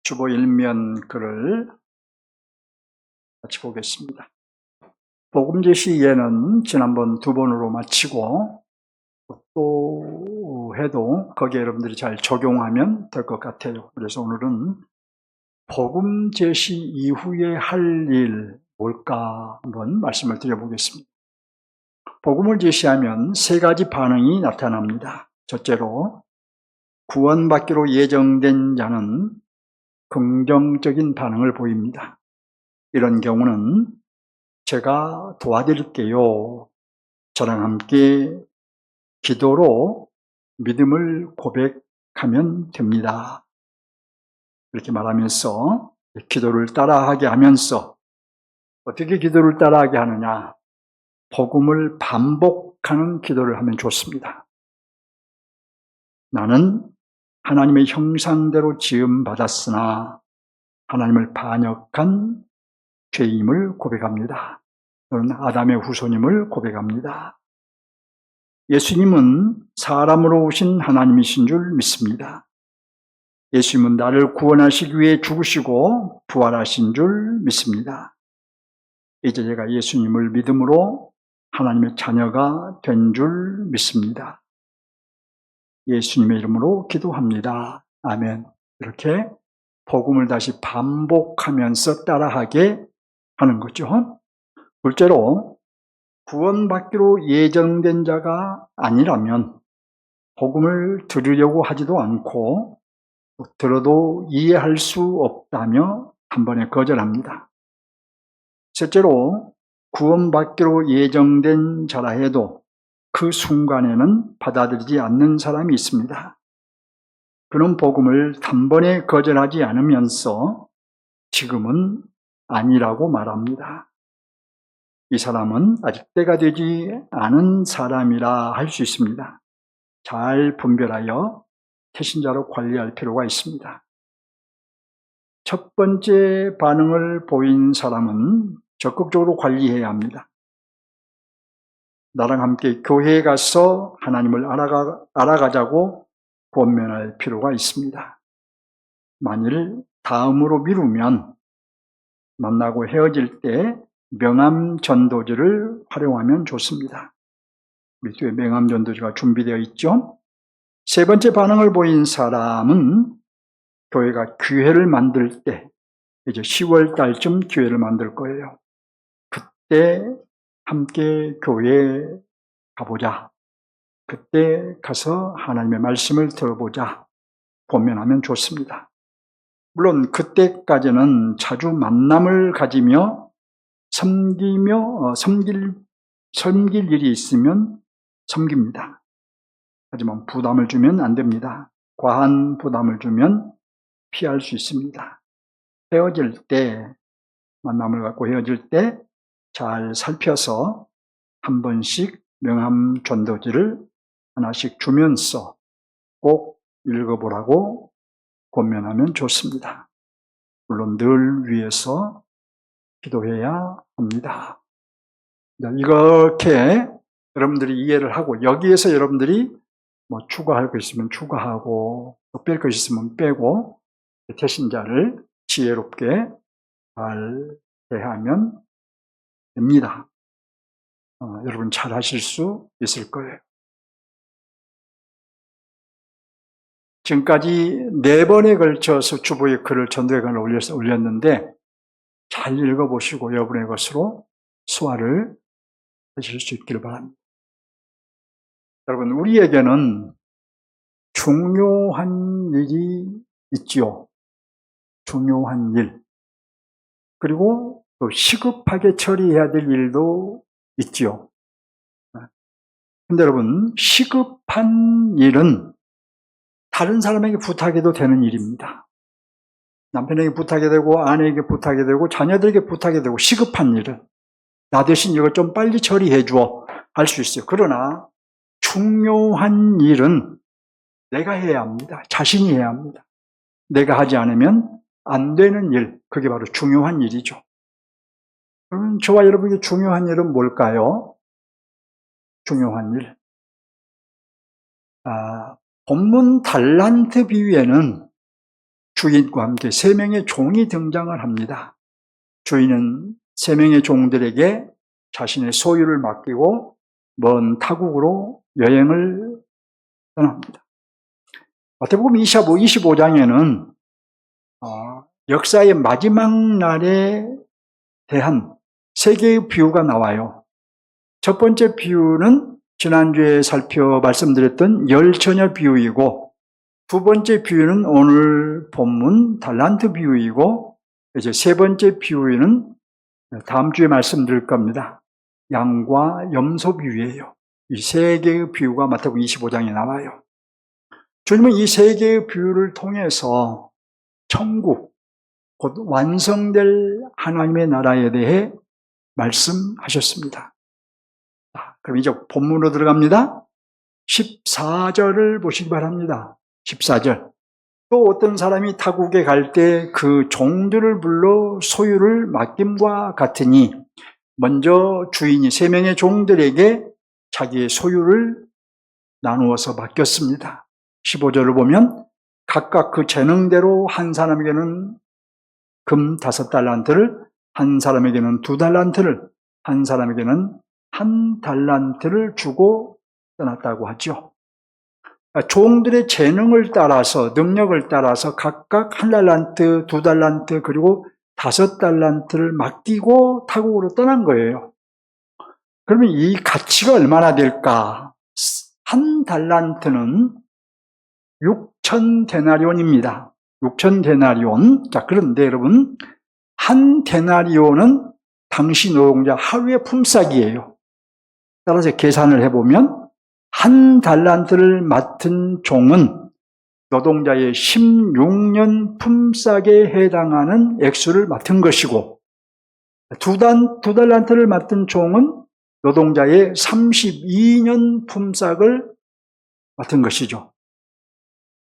주보 일면 글을 같이 보겠습니다. 복음 제시에는 지난번 2번으로 마치고 또 해도 거기에 여러분들이 잘 적용하면 될 것 같아요. 그래서 오늘은 복음 제시 이후에 할 일 뭘까 한번 말씀을 드려보겠습니다. 복음을 제시하면 3가지 반응이 나타납니다. 첫째로 구원받기로 예정된 자는 긍정적인 반응을 보입니다. 이런 경우는 제가 도와드릴게요. 저랑 함께 기도로 믿음을 고백하면 됩니다. 이렇게 말하면서 기도를 따라하게 하면서 어떻게 기도를 따라하게 하느냐? 복음을 반복하는 기도를 하면 좋습니다. 나는 하나님의 형상대로 지음받았으나 하나님을 반역한 죄임을 고백합니다. 저는 아담의 후손임을 고백합니다. 예수님은 사람으로 오신 하나님이신 줄 믿습니다. 예수님은 나를 구원하시기 위해 죽으시고 부활하신 줄 믿습니다. 이제 제가 예수님을 믿음으로 하나님의 자녀가 된 줄 믿습니다. 예수님의 이름으로 기도합니다. 아멘. 이렇게 복음을 다시 반복하면서 따라하게 하는 거죠. 둘째로 구원받기로 예정된 자가 아니라면 복음을 들으려고 하지도 않고 들어도 이해할 수 없다며 한 번에 거절합니다. 셋째로 구원받기로 예정된 자라 해도 그 순간에는 받아들이지 않는 사람이 있습니다. 그는 복음을 단번에 거절하지 않으면서 지금은 아니라고 말합니다. 이 사람은 아직 때가 되지 않은 사람이라 할 수 있습니다. 잘 분별하여 태신자로 관리할 필요가 있습니다. 첫 번째 반응을 보인 사람은 적극적으로 관리해야 합니다. 나랑 함께 교회에 가서 하나님을 알아가자고 권면할 필요가 있습니다. 만일 다음으로 미루면 만나고 헤어질 때 명함 전도지를 활용하면 좋습니다. 우리 뒤에 명함 전도지가 준비되어 있죠. 세 번째 반응을 보인 사람은 교회가 기회를 만들 때, 이제 10월 달쯤 기회를 만들 거예요. 그때 함께 교회에 가보자. 그때 가서 하나님의 말씀을 들어보자. 권면하면 좋습니다. 물론 그때까지는 자주 만남을 가지며 섬길 일이 있으면 섬깁니다. 하지만 부담을 주면 안 됩니다. 과한 부담을 주면 피할 수 있습니다. 헤어질 때, 만남을 갖고 헤어질 때 잘 살펴서 한 번씩 명함 전도지를 하나씩 주면서 꼭 읽어보라고 권면하면 좋습니다. 물론 늘 위해서 기도해야 합니다. 이렇게 여러분들이 이해를 하고 여기에서 여러분들이 추가할 거 있으면 추가하고 또 뺄 거 있으면 빼고 태신자를 지혜롭게 잘 대하면 됩니다. 여러분 잘 하실 수 있을 거예요. 지금까지 4번에 걸쳐서 주보의 글을 전도의 글을 올렸는데 잘 읽어보시고 여러분의 것으로 소화를 하실 수 있기를 바랍니다. 여러분, 우리에게는 중요한 일이 있지요. 중요한 일. 그리고 또 시급하게 처리해야 될 일도 있지요. 근데 여러분, 시급한 일은 다른 사람에게 부탁해도 되는 일입니다. 남편에게 부탁해도 되고 아내에게 부탁해도 되고 자녀들에게 부탁해도 되고 시급한 일은 나 대신 이걸 좀 빨리 처리해 줘 할 수 있어요. 그러나 중요한 일은 내가 해야 합니다. 자신이 해야 합니다. 내가 하지 않으면 안 되는 일, 그게 바로 중요한 일이죠. 그러면 저와 여러분에게 중요한 일은 뭘까요? 중요한 일. 본문 달란트 비유에는 주인과 함께 세 명의 종이 등장을 합니다. 주인은 세 명의 종들에게 자신의 소유를 맡기고 먼 타국으로 여행을 떠납니다. 마태복음 25장에는 역사의 마지막 날에 대한 세 개의 비유가 나와요. 첫 번째 비유는 지난주에 말씀드렸던 열처녀 비유이고, 두 번째 비유는 오늘 본문 달란트 비유이고, 이제 세 번째 비유는 다음 주에 말씀드릴 겁니다. 양과 염소 비유예요. 이 세 개의 비유가 마태복음 25장에 나와요. 주님은 이 세 개의 비유를 통해서 천국, 곧 완성될 하나님의 나라에 대해 말씀하셨습니다. 그럼 이제 본문으로 들어갑니다. 14절을 보시기 바랍니다. 14절. 또 어떤 사람이 타국에 갈 때 그 종들을 불러 소유를 맡김과 같으니 먼저 주인이 세 명의 종들에게 자기의 소유를 나누어서 맡겼습니다. 15절을 보면 각각 그 재능대로 한 사람에게는 금 5달란트를, 한 사람에게는 2달란트를, 한 사람에게는 1달란트를 주고 떠났다고 하죠. 종들의 재능을 따라서, 능력을 따라서 각각 1달란트, 2달란트, 그리고 5달란트를 맡기고 타국으로 떠난 거예요. 그러면 이 가치가 얼마나 될까? 1달란트는 6,000데나리온입니다. 6,000데나리온. 자, 그런데 여러분, 1데나리온은 당시 노동자 하루의 품삯이에요. 따라서 계산을 해보면 1달란트를 맡은 종은 노동자의 16년 품삯에 해당하는 액수를 맡은 것이고, 2달란트를 맡은 종은 노동자의 32년 품삯을 맡은 것이죠.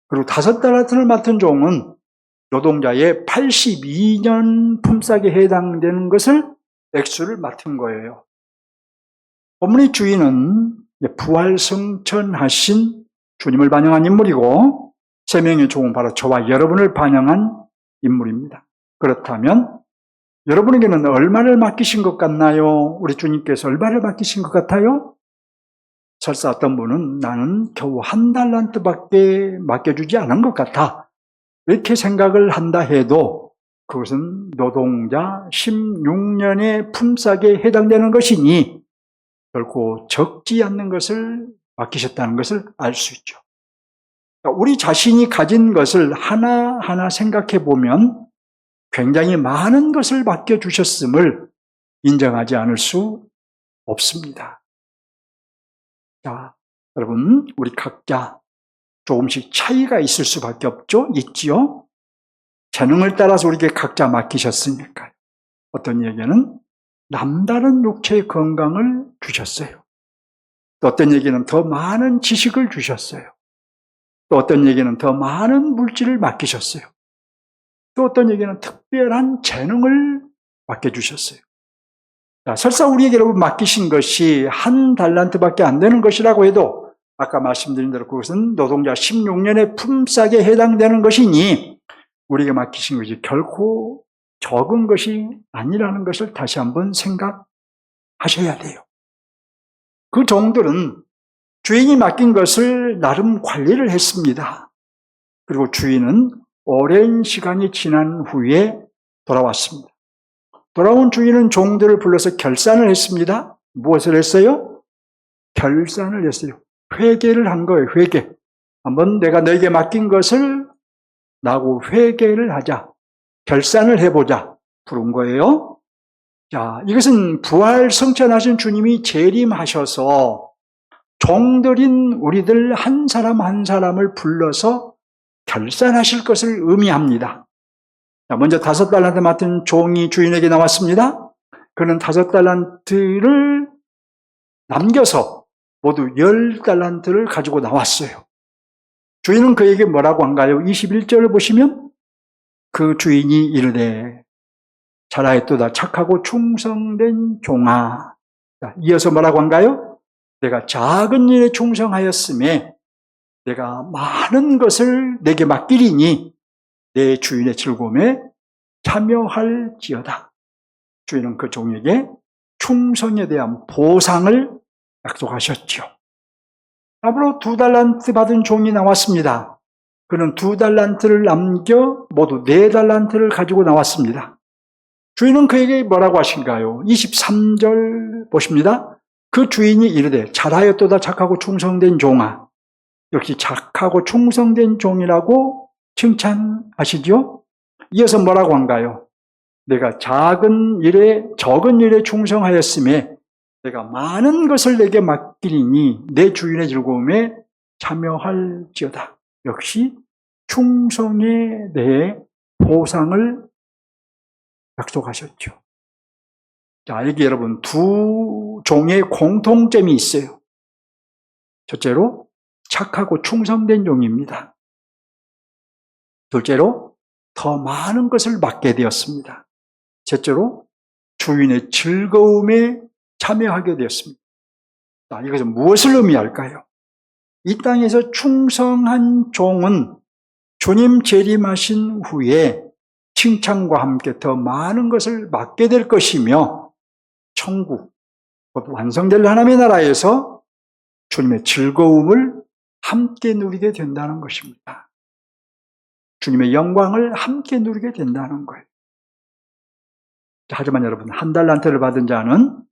그리고 5달란트를 맡은 종은 노동자의 82년 품삯에 해당되는 것을 액수를 맡은 거예요. 본문의 주인은 부활승천하신 주님을 반영한 인물이고, 세 명의 종은 바로 저와 여러분을 반영한 인물입니다. 그렇다면 여러분에게는 얼마를 맡기신 것 같나요? 우리 주님께서 얼마를 맡기신 것 같아요? 설사 어떤 분은 나는 겨우 1달란트밖에 맡겨주지 않은 것 같아, 이렇게 생각을 한다 해도 그것은 노동자 16년의 품삯에 해당되는 것이니 결코 적지 않는 것을 맡기셨다는 것을 알 수 있죠. 우리 자신이 가진 것을 하나하나 생각해 보면 굉장히 많은 것을 맡겨주셨음을 인정하지 않을 수 없습니다. 자, 여러분, 우리 각자 조금씩 차이가 있을 수밖에 없죠? 있지요? 재능을 따라서 우리에게 각자 맡기셨으니까요. 어떤 얘기는 남다른 육체의 건강을 주셨어요. 또 어떤 얘기는 더 많은 지식을 주셨어요. 또 어떤 얘기는 더 많은 물질을 맡기셨어요. 또 어떤 얘기는 특별한 재능을 맡겨주셨어요. 자, 설사 우리에게 맡기신 것이 1달란트밖에 안 되는 것이라고 해도 아까 말씀드린 대로 그것은 노동자 16년의 품삯에 해당되는 것이니 우리에게 맡기신 것이 결코 적은 것이 아니라는 것을 다시 한번 생각하셔야 돼요. 그 종들은 주인이 맡긴 것을 나름 관리를 했습니다. 그리고 주인은 오랜 시간이 지난 후에 돌아왔습니다. 돌아온 주인은 종들을 불러서 결산을 했습니다. 무엇을 했어요? 결산을 했어요. 회개를 한 거예요. 회개. 한번 내가 너에게 맡긴 것을 나하고 회개를 하자. 결산을 해보자. 부른 거예요. 자, 이것은 부활 승천하신 주님이 재림하셔서 종들인 우리들 한 사람 한 사람을 불러서 결산하실 것을 의미합니다. 자, 먼저 5달란트 맡은 종이 주인에게 나왔습니다. 그는 5달란트를 남겨서 모두 10달란트를 가지고 나왔어요. 주인은 그에게 뭐라고 한가요? 21절을 보시면 그 주인이 이르되 잘하였도다 착하고 충성된 종아. 자, 이어서 뭐라고 한가요? 내가 작은 일에 충성하였음에 내가 많은 것을 내게 맡기리니 내 주인의 즐거움에 참여할지어다. 주인은 그 종에게 충성에 대한 보상을 약속하셨죠. 앞으로 2달란트 받은 종이 나왔습니다. 그는 2달란트를 남겨 모두 4달란트를 가지고 나왔습니다. 주인은 그에게 뭐라고 하신가요? 23절 보십니다. 그 주인이 이르되 잘하였도다 착하고 충성된 종아. 역시 착하고 충성된 종이라고 칭찬하시죠? 이어서 뭐라고 한가요? 내가 적은 일에 충성하였음에 내가 많은 것을 내게 맡기리니 내 주인의 즐거움에 참여할지어다. 역시 충성에 대해 보상을 약속하셨죠. 자, 여기 여러분 2 종의 공통점이 있어요. 첫째로 착하고 충성된 종입니다. 둘째로 더 많은 것을 맡게 되었습니다. 셋째로 주인의 즐거움에 참여하게 되었습니다. 자, 이것은 무엇을 의미할까요? 이 땅에서 충성한 종은 주님 재림하신 후에 칭찬과 함께 더 많은 것을 맡게 될 것이며 천국, 곧 완성될 하나님의 나라에서 주님의 즐거움을 함께 누리게 된다는 것입니다. 주님의 영광을 함께 누리게 된다는 거예요. 하지만 여러분, 1달란트를 받은 자는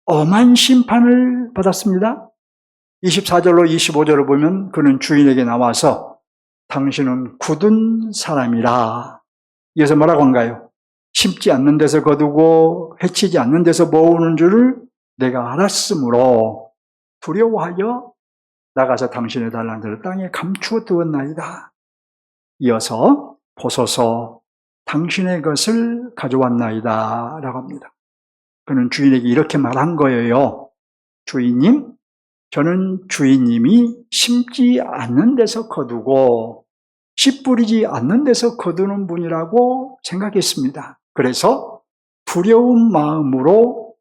엄한 심판을 받았습니다. 24절로 25절을 보면 그는 주인에게 나와서 당신은 굳은 사람이라. 이어서 뭐라고 한가요? 심지 않는 데서 거두고 해치지 않는 데서 모으는 줄을 내가 알았으므로 두려워하여 나가서 당신의 달란트를 땅에 감추어 두었나이다. 이어서 보소서 당신의 것을 가져왔나이다 라고 합니다. 그는 주인에게 이렇게 말한 거예요. 주인님, 저는 주인님이 심지 않는 데서 거두고 씨 뿌리지 않는 데서 거두는 분이라고 생각했습니다. 그래서 두려운 마음으로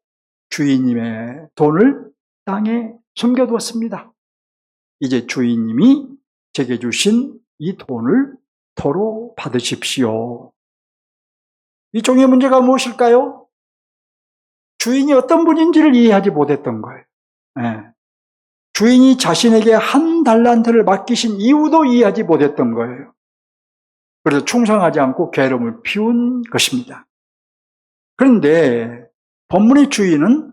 주인님의 돈을 땅에 숨겨두었습니다. 이제 주인님이 제게 주신 이 돈을 도로 받으십시오. 이 종의 문제가 무엇일까요? 주인이 어떤 분인지를 이해하지 못했던 거예요. 네. 주인이 자신에게 1달란트를 맡기신 이유도 이해하지 못했던 거예요. 그래서 충성하지 않고 괴로움을 피운 것입니다. 그런데 본문의 주인은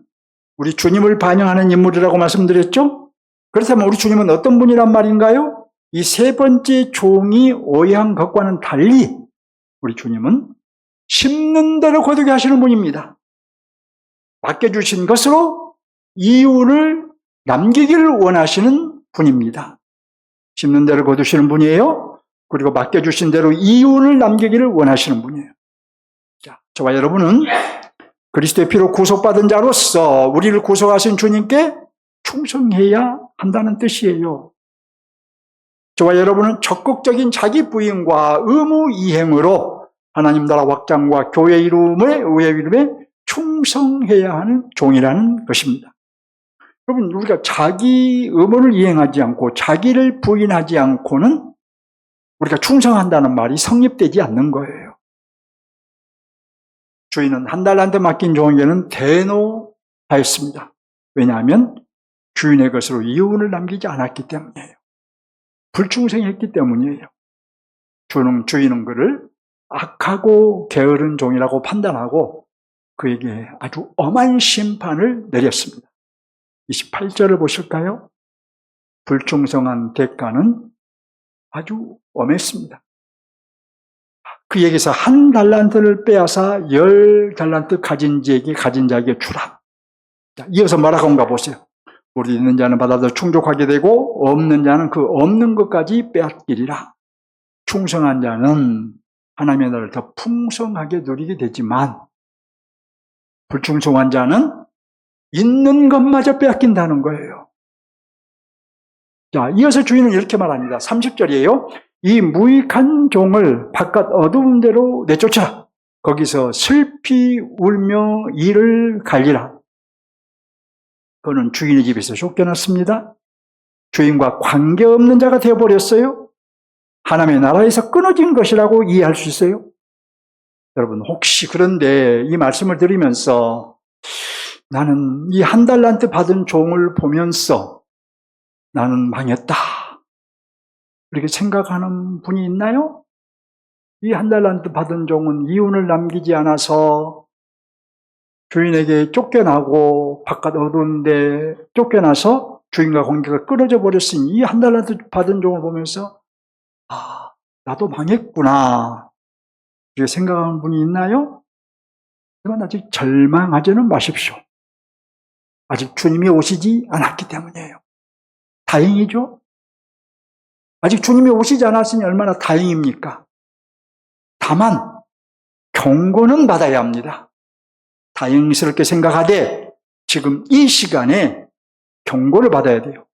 우리 주님을 반영하는 인물이라고 말씀드렸죠? 그렇다면 우리 주님은 어떤 분이란 말인가요? 이 3번째 종이 오해한 것과는 달리 우리 주님은 심는 대로 거두게 하시는 분입니다. 맡겨주신 것으로 이윤을 남기기를 원하시는 분입니다. 심는 대로 거두시는 분이에요. 그리고 맡겨주신 대로 이윤을 남기기를 원하시는 분이에요. 자, 저와 여러분은 그리스도의 피로 구속받은 자로서 우리를 구속하신 주님께 충성해야 한다는 뜻이에요. 저와 여러분은 적극적인 자기 부인과 의무 이행으로 하나님 나라 확장과 교회 이름에 충성해야 하는 종이라는 것입니다. 여러분, 우리가 자기 의무를 이행하지 않고 자기를 부인하지 않고는 우리가 충성한다는 말이 성립되지 않는 거예요. 주인은 1달란트 맡긴 종에게는 대노하였습니다. 왜냐하면 주인의 것으로 이윤을 남기지 않았기 때문이에요. 불충성했기 때문이에요. 주인은 그를 악하고 게으른 종이라고 판단하고 그에게 아주 엄한 심판을 내렸습니다. 28절을 보실까요? 불충성한 대가는 아주 엄했습니다. 그에게서 1달란트를 빼앗아 10달란트 가진 자에게 주라. 자, 이어서 뭐라고 한가 보세요. 우리 있는 자는 받아서 충족하게 되고 없는 자는 그 없는 것까지 빼앗기리라. 충성한 자는 하나님의 나라를 더 풍성하게 누리게 되지만 불충성한 자는 있는 것마저 빼앗긴다는 거예요. 자, 이어서 주인은 이렇게 말합니다. 30절이에요. 이 무익한 종을 바깥 어두운 데로 내쫓아 거기서 슬피 울며 이를 갈리라. 그는 주인의 집에서 쫓겨났습니다. 주인과 관계없는 자가 되어버렸어요. 하나님의 나라에서 끊어진 것이라고 이해할 수 있어요? 여러분, 혹시 그런데 이 말씀을 드리면서 나는 이 한 달란트 받은 종을 보면서 나는 망했다, 이렇게 생각하는 분이 있나요? 이 한 달란트 받은 종은 이윤을 남기지 않아서 주인에게 쫓겨나고 바깥 어두운데 쫓겨나서 주인과 관계가 끊어져 버렸으니 이 한 달란트 받은 종을 보면서 나도 망했구나, 이렇게 생각하는 분이 있나요? 그건 아직 절망하지는 마십시오. 아직 주님이 오시지 않았기 때문이에요. 다행이죠? 아직 주님이 오시지 않았으니 얼마나 다행입니까? 다만 경고는 받아야 합니다. 다행스럽게 생각하되 지금 이 시간에 경고를 받아야 돼요.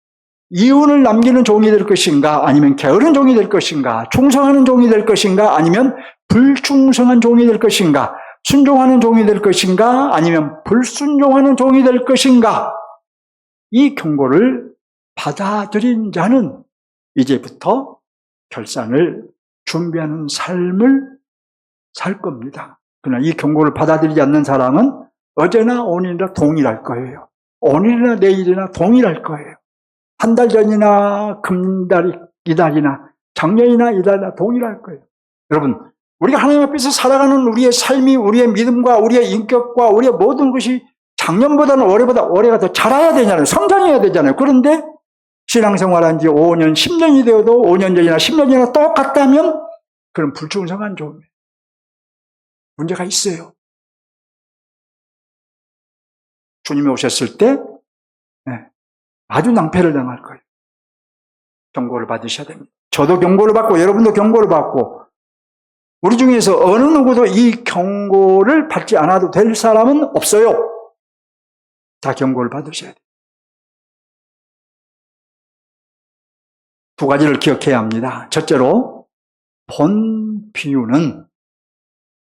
이윤을 남기는 종이 될 것인가, 아니면 게으른 종이 될 것인가, 충성하는 종이 될 것인가, 아니면 불충성한 종이 될 것인가, 순종하는 종이 될 것인가, 아니면 불순종하는 종이 될 것인가, 이 경고를 받아들인 자는 이제부터 결산을 준비하는 삶을 살 겁니다. 그러나 이 경고를 받아들이지 않는 사람은 어제나 오늘이나 동일할 거예요. 오늘이나 내일이나 동일할 거예요. 한 달 전이나 이달이나 작년이나 이달이나 동일할 거예요. 여러분, 우리가 하나님 앞에서 살아가는 우리의 삶이, 우리의 믿음과 우리의 인격과 우리의 모든 것이 작년보다는 올해가 더 자라야 되잖아요. 성장해야 되잖아요. 그런데 신앙생활한 지 5년, 10년이 되어도 5년 전이나 10년 전이나 똑같다면 그런 불충성한 종이에요. 문제가 있어요. 주님이 오셨을 때 아주 낭패를 당할 거예요. 경고를 받으셔야 됩니다. 저도 경고를 받고 여러분도 경고를 받고 우리 중에서 어느 누구도 이 경고를 받지 않아도 될 사람은 없어요. 다 경고를 받으셔야 돼요. 두 가지를 기억해야 합니다. 첫째로 본 비유는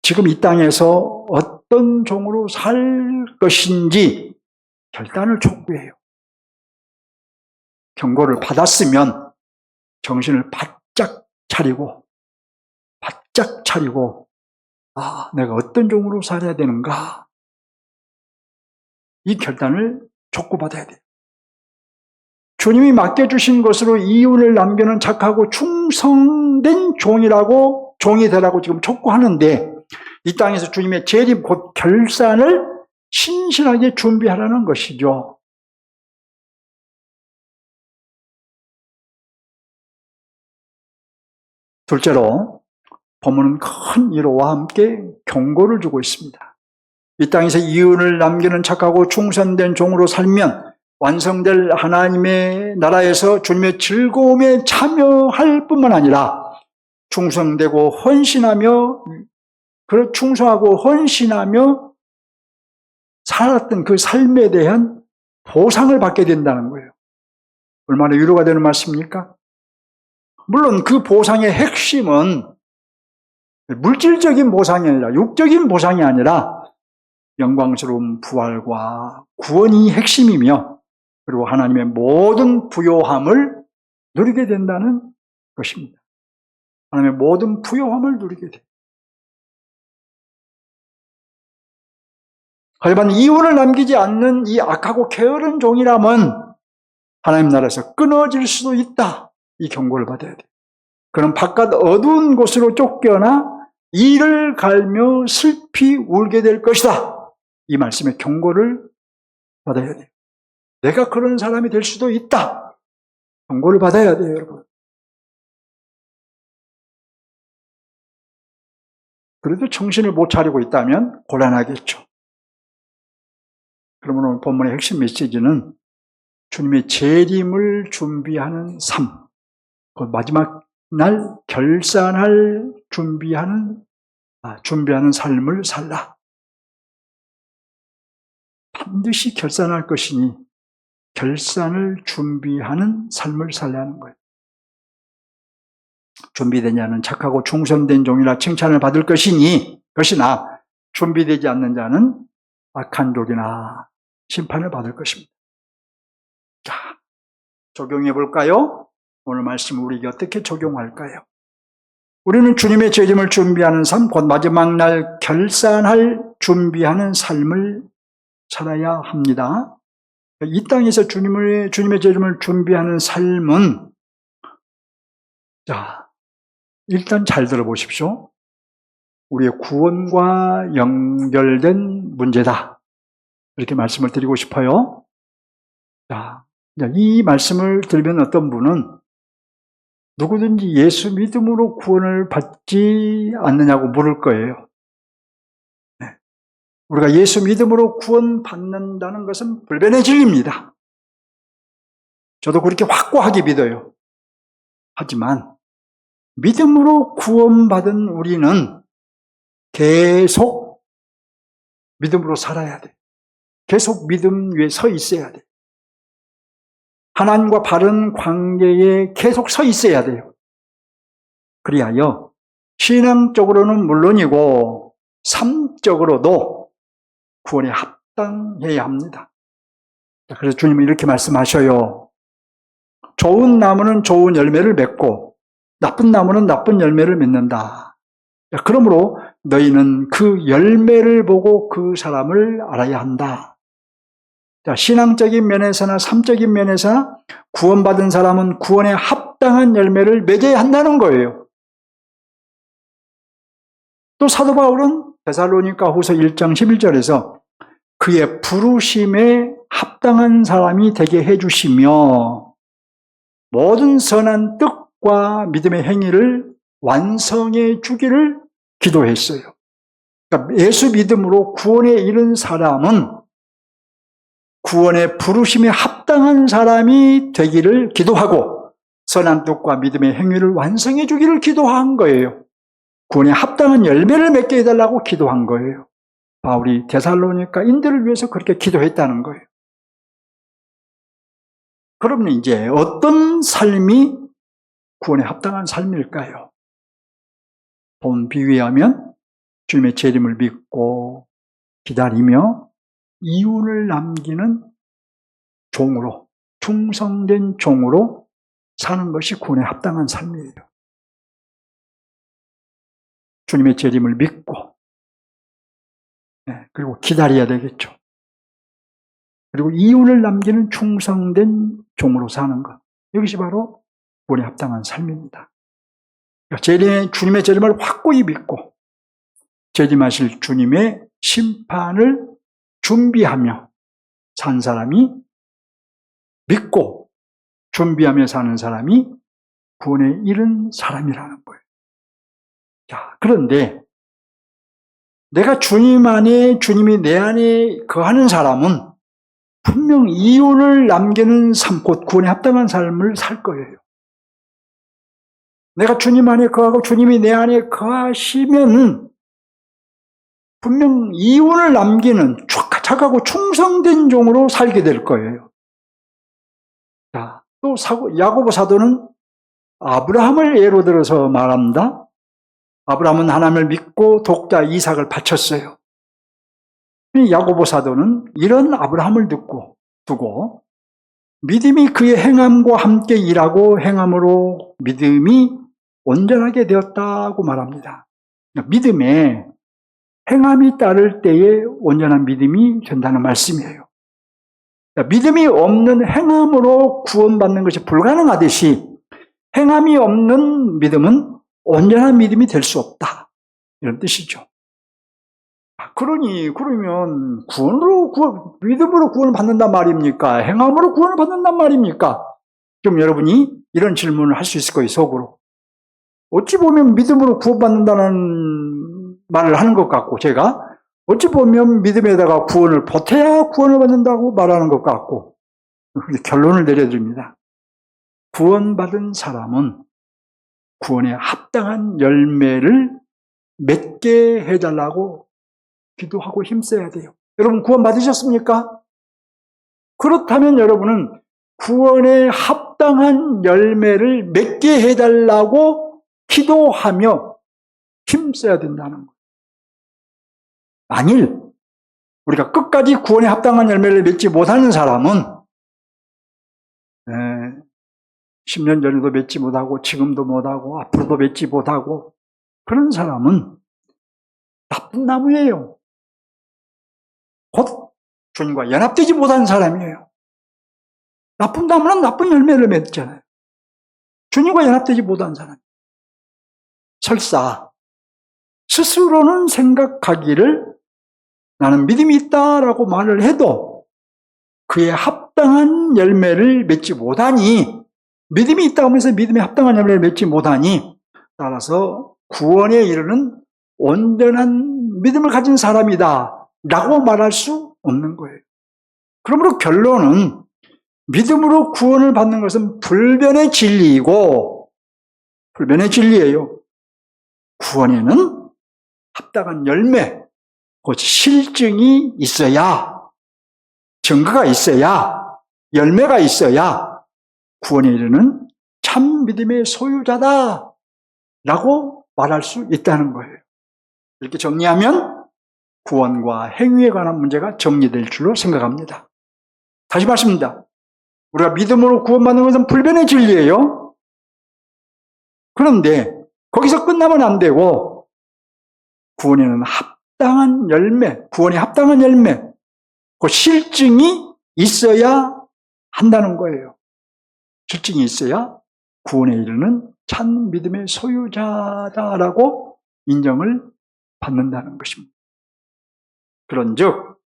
지금 이 땅에서 어떤 종으로 살 것인지 결단을 촉구해요. 경고를 받았으면 정신을 바짝 차리고 내가 어떤 종으로 살아야 되는가, 이 결단을 촉구받아야 돼요. 주님이 맡겨주신 것으로 이윤을 남기는 착하고 충성된 종이 되라고 지금 촉구하는데, 이 땅에서 주님의 재림 곧 결산을 신실하게 준비하라는 것이죠. 둘째로 본문은 큰 위로와 함께 경고를 주고 있습니다. 이 땅에서 이윤을 남기는 착하고 충성된 종으로 살면 완성될 하나님의 나라에서 주님의 즐거움에 참여할 뿐만 아니라 충성하고 헌신하며 살았던 그 삶에 대한 보상을 받게 된다는 거예요. 얼마나 위로가 되는 말씀입니까? 물론 그 보상의 핵심은 물질적인 보상이 아니라, 육적인 보상이 아니라 영광스러운 부활과 구원이 핵심이며, 그리고 하나님의 모든 부요함을 누리게 된다는 것입니다. 하나님의 모든 부요함을 누리게 돼요. 하지만 이윤을 남기지 않는 이 악하고 게으른 종이라면 하나님 나라에서 끊어질 수도 있다, 이 경고를 받아야 돼요. 그럼 바깥 어두운 곳으로 쫓겨나 이를 갈며 슬피 울게 될 것이다, 이 말씀의 경고를 받아야 돼요. 내가 그런 사람이 될 수도 있다, 경고를 받아야 돼요, 여러분. 그래도 정신을 못 차리고 있다면 곤란하겠죠. 그러면 오늘 본문의 핵심 메시지는 주님의 재림을 준비하는 삶, 그 마지막 날 결산할 준비하는 삶을 살라. 반드시 결산할 것이니 결산을 준비하는 삶을 살라는 거예요. 준비된 자는 착하고 충성된 종이라 칭찬을 받을 것이나 준비되지 않는 자는 악한 종이나 심판을 받을 것입니다. 자, 적용해 볼까요? 오늘 말씀 우리에게 어떻게 적용할까요? 우리는 주님의 재림을 준비하는 삶, 곧 마지막 날 결산할 준비하는 삶을 살아야 합니다. 이 땅에서 주님의 재림을 준비하는 삶은, 자, 일단 잘 들어보십시오. 우리의 구원과 연결된 문제다. 이렇게 말씀을 드리고 싶어요. 자, 이 말씀을 들으면 어떤 분은 누구든지 예수 믿음으로 구원을 받지 않느냐고 물을 거예요. 네. 우리가 예수 믿음으로 구원받는다는 것은 불변의 진리입니다. 저도 그렇게 확고하게 믿어요. 하지만 믿음으로 구원받은 우리는 계속 믿음으로 살아야 돼. 계속 믿음 위에 서 있어야 돼. 하나님과 바른 관계에 계속 서 있어야 돼요. 그리하여 신앙적으로는 물론이고 삶적으로도 구원에 합당해야 합니다. 그래서 주님은 이렇게 말씀하셔요. 좋은 나무는 좋은 열매를 맺고 나쁜 나무는 나쁜 열매를 맺는다. 그러므로 너희는 그 열매를 보고 그 사람을 알아야 한다. 신앙적인 면에서나 삶적인 면에서나 구원받은 사람은 구원에 합당한 열매를 맺어야 한다는 거예요. 또 사도 바울은 데살로니가 후서 1장 11절에서 그의 부르심에 합당한 사람이 되게 해주시며 모든 선한 뜻과 믿음의 행위를 완성해 주기를 기도했어요. 그러니까 예수 믿음으로 구원에 이른 사람은 구원의 부르심에 합당한 사람이 되기를 기도하고 선한 뜻과 믿음의 행위를 완성해 주기를 기도한 거예요. 구원에 합당한 열매를 맺게 해달라고 기도한 거예요. 바울이 데살로니가인들을 위해서 그렇게 기도했다는 거예요. 그러면 이제 어떤 삶이 구원에 합당한 삶일까요? 본 비유하면 주님의 재림을 믿고 기다리며 이윤을 남기는 종으로, 충성된 종으로 사는 것이 구원에 합당한 삶이에요. 주님의 재림을 믿고, 그리고 기다려야 되겠죠. 그리고 이윤을 남기는 충성된 종으로 사는 것. 이것이 바로 구원에 합당한 삶입니다. 주님의 재림을 확고히 믿고, 재림하실 주님의 심판을 준비하며 산 사람이, 믿고 준비하며 사는 사람이 구원에 이른 사람이라는 거예요. 자, 그런데 내가 주님 안에, 주님이 내 안에 거하는 사람은 분명 이윤을 남기는 삶, 곧 구원에 합당한 삶을 살 거예요. 내가 주님 안에 거하고 주님이 내 안에 거하시면 분명 이윤을 남기는 착하고 충성된 종으로 살게 될 거예요. 자, 또 야고보 사도는 아브라함을 예로 들어서 말합니다. 아브라함은 하나님을 믿고 독자 이삭을 바쳤어요. 야고보 사도는 이런 아브라함을 두고 믿음이 그의 행함과 함께 일하고 행함으로 믿음이 온전하게 되었다고 말합니다. 믿음에 행함이 따를 때에 온전한 믿음이 된다는 말씀이에요. 믿음이 없는 행함으로 구원받는 것이 불가능하듯이 행함이 없는 믿음은 온전한 믿음이 될 수 없다. 이런 뜻이죠. 그러면 믿음으로 구원을 받는단 말입니까? 행함으로 구원을 받는단 말입니까? 좀 여러분이 이런 질문을 할 수 있을 거예요, 속으로. 어찌 보면 믿음으로 구원받는다는 말을 하는 것 같고, 제가 어찌 보면 믿음에다가 구원을 보태야 구원을 받는다고 말하는 것 같고, 결론을 내려드립니다. 구원받은 사람은 구원에 합당한 열매를 맺게 해달라고 기도하고 힘써야 돼요. 여러분 구원 받으셨습니까? 그렇다면 여러분은 구원에 합당한 열매를 맺게 해달라고 기도하며 힘써야 된다는 거예요. 만일 우리가 끝까지 구원에 합당한 열매를 맺지 못하는 사람은 10년 전에도 맺지 못하고 지금도 못하고 앞으로도 맺지 못하고 그런 사람은 나쁜 나무예요. 곧 주님과 연합되지 못한 사람이에요. 나쁜 나무는 나쁜 열매를 맺잖아요. 주님과 연합되지 못한 사람. 설사 스스로는 생각하기를 나는 믿음이 있다라고 말을 해도 그에 합당한 열매를 맺지 못하니, 믿음이 있다고 하면서 믿음에 합당한 열매를 맺지 못하니, 따라서 구원에 이르는 온전한 믿음을 가진 사람이다 라고 말할 수 없는 거예요. 그러므로 결론은 믿음으로 구원을 받는 것은 불변의 진리이고, 불변의 진리예요. 구원에는 합당한 열매, 곧 실증이 있어야, 증거가 있어야, 열매가 있어야 구원에 이르는 참 믿음의 소유자다 라고 말할 수 있다는 거예요. 이렇게 정리하면 구원과 행위에 관한 문제가 정리될 줄로 생각합니다. 다시 말씀입니다. 우리가 믿음으로 구원받는 것은 불변의 진리예요. 그런데 거기서 끝나면 안 되고 구원에는 합당한 열매, 구원에 합당한 열매, 그 실증이 있어야 한다는 거예요. 실증이 있어야 구원에 이르는 참 믿음의 소유자다라고 인정을 받는다는 것입니다. 그런즉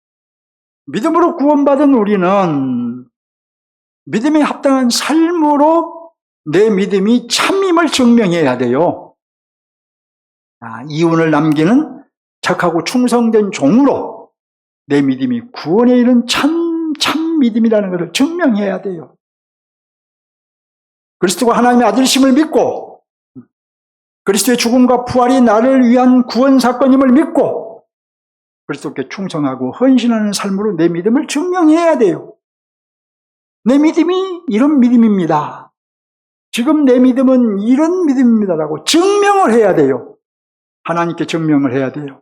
믿음으로 구원받은 우리는 믿음에 합당한 삶으로 내 믿음이 참임을 증명해야 돼요. 이윤을 남기는 착하고 충성된 종으로 내 믿음이 구원에 이른 참 믿음이라는 것을 증명해야 돼요. 그리스도가 하나님의 아들심을 믿고 그리스도의 죽음과 부활이 나를 위한 구원 사건임을 믿고 그리스도께 충성하고 헌신하는 삶으로 내 믿음을 증명해야 돼요. 내 믿음이 이런 믿음입니다. 지금 내 믿음은 이런 믿음입니다라고 증명을 해야 돼요. 하나님께 증명을 해야 돼요.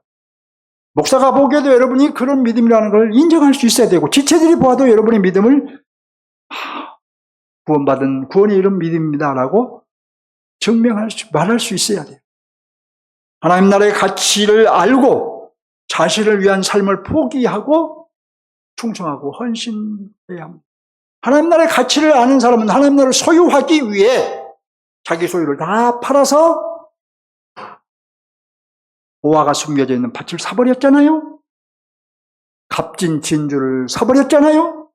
목사가 보기에도 여러분이 그런 믿음이라는 걸 인정할 수 있어야 되고, 지체들이 보아도 여러분의 믿음을 구원에 이런 믿음입니다라고 말할 수 있어야 돼요. 하나님 나라의 가치를 알고 자신을 위한 삶을 포기하고 충성하고 헌신해야 합니다. 하나님 나라의 가치를 아는 사람은 하나님 나라를 소유하기 위해 자기 소유를 다 팔아서 보화가 숨겨져 있는 밭을 사버렸잖아요. 값진 진주를 사버렸잖아요.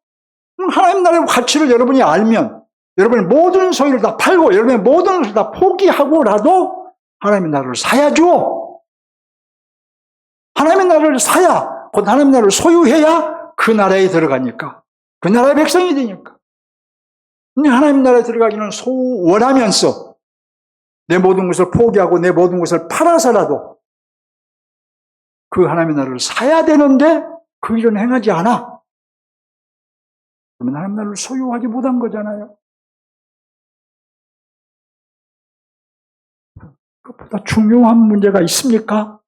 하나님 나라의 가치를 여러분이 알면 여러분의 모든 소유를 다 팔고 여러분의 모든 것을 다 포기하고라도 하나님의 나라를 사야죠. 하나님의 나라를 사야, 곧 하나님의 나라를 소유해야 그 나라에 들어가니까, 그 나라의 백성이 되니까. 근데 하나님 나라에 들어가기는 원하면서 내 모든 것을 포기하고 내 모든 것을 팔아서라도 그 하나님의 나라를 사야 되는데 그 일은 행하지 않아. 그러면 하나님 나라를 소유하지 못한 거잖아요. 그것보다 중요한 문제가 있습니까?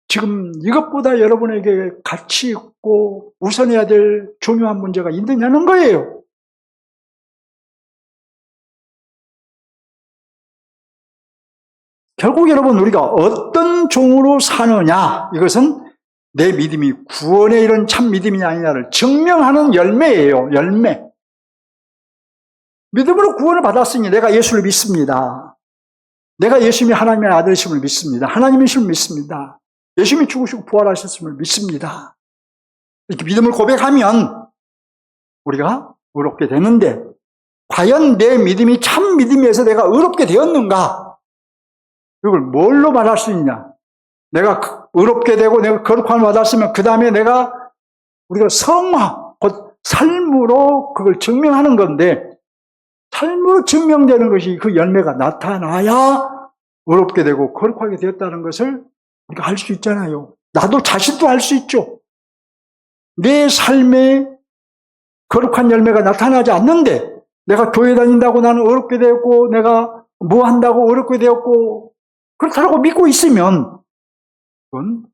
지금 이것보다 여러분에게 가치 있고 우선해야 될 중요한 문제가 있느냐는 거예요. 결국 여러분, 우리가 어떤 종으로 사느냐, 이것은 내 믿음이 구원에 이른 참 믿음이냐 아니냐를 증명하는 열매예요. 열매. 믿음으로 구원을 받았으니 내가 예수를 믿습니다. 내가 예수님이 하나님의 아들이심을 믿습니다. 하나님이심을 믿습니다. 예수님이 죽으시고 부활하셨음을 믿습니다. 이렇게 믿음을 고백하면 우리가 의롭게 되는데, 과연 내 믿음이 참 믿음에서 내가 의롭게 되었는가? 이걸 뭘로 말할 수 있냐? 내가 의롭게 되고 내가 거룩함을 받았으면 그 다음에 우리가 성화, 곧 삶으로 그걸 증명하는 건데, 삶으로 증명되는 것이 그 열매가 나타나야 의롭게 되고 거룩하게 되었다는 것을 우리가 알 수 있잖아요. 나도 자신도 알 수 있죠. 내 삶에 거룩한 열매가 나타나지 않는데 내가 교회 다닌다고 나는 의롭게 되었고 내가 뭐 한다고 의롭게 되었고 그렇다고 믿고 있으면 그건